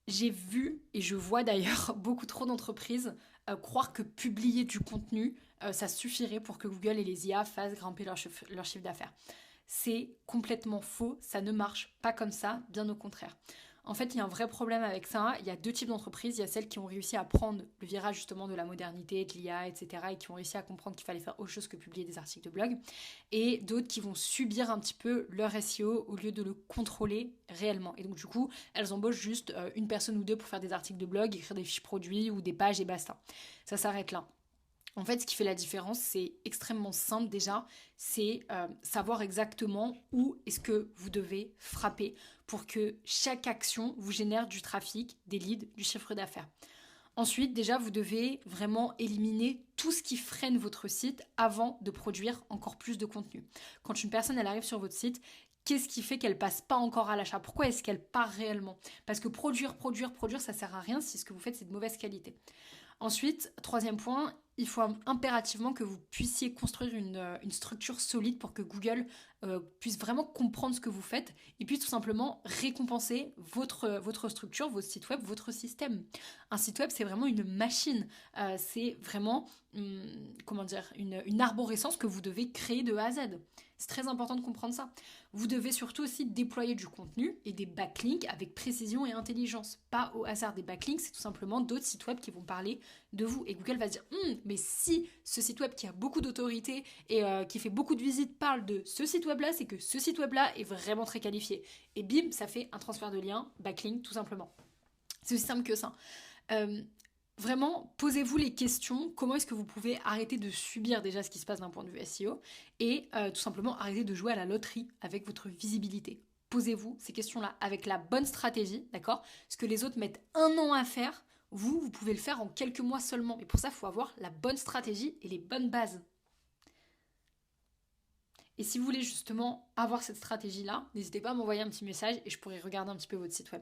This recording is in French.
J'ai vu et je vois d'ailleurs beaucoup trop d'entreprises croire que publier du contenu, ça suffirait pour que Google et les IA fassent grimper leur chiffre d'affaires. C'est complètement faux, ça ne marche pas comme ça, bien au contraire. En fait, il y a un vrai problème avec ça. Il y a deux types d'entreprises. Il y a celles qui ont réussi à prendre le virage justement de la modernité, de l'IA, etc. et qui ont réussi à comprendre qu'il fallait faire autre chose que publier des articles de blog. Et d'autres qui vont subir un petit peu leur SEO au lieu de le contrôler réellement. Et donc du coup, elles embauchent juste une personne ou deux pour faire des articles de blog, écrire des fiches produits ou des pages et basta. Ça s'arrête là. En fait, ce qui fait la différence, c'est extrêmement simple déjà, c'est savoir exactement où est-ce que vous devez frapper pour que chaque action vous génère du trafic, des leads, du chiffre d'affaires. Ensuite, déjà, vous devez vraiment éliminer tout ce qui freine votre site avant de produire encore plus de contenu. Quand une personne elle arrive sur votre site, qu'est-ce qui fait qu'elle passe pas encore à l'achat? Pourquoi est-ce qu'elle part réellement? Parce que produire, ça sert à rien si ce que vous faites c'est de mauvaise qualité. Ensuite, troisième point, il faut impérativement que vous puissiez construire une structure solide pour que Google puisse vraiment comprendre ce que vous faites et puisse tout simplement récompenser votre structure, votre site web, votre système. Un site web, c'est vraiment une machine. C'est vraiment, comment dire, une arborescence que vous devez créer de A à Z. C'est très important de comprendre ça. Vous devez surtout aussi déployer du contenu et des backlinks avec précision et intelligence. Pas au hasard des backlinks, c'est tout simplement d'autres sites web qui vont parler de vous. Et Google va se dire, mais si ce site web qui a beaucoup d'autorité et qui fait beaucoup de visites parle de ce site web là, c'est que ce site web là est vraiment très qualifié. Et bim, ça fait un transfert de lien, backlink tout simplement. C'est aussi simple que ça. Euh, Vraiment, posez-vous les questions. Comment est-ce que vous pouvez arrêter de subir déjà ce qui se passe d'un point de vue SEO et tout simplement arrêter de jouer à la loterie avec votre visibilité. Posez-vous ces questions-là avec la bonne stratégie, d'accord? Ce que les autres mettent un an à faire, vous pouvez le faire en quelques mois seulement. Et pour ça, il faut avoir la bonne stratégie et les bonnes bases. Et si vous voulez justement avoir cette stratégie-là, n'hésitez pas à m'envoyer un petit message et je pourrai regarder un petit peu votre site web.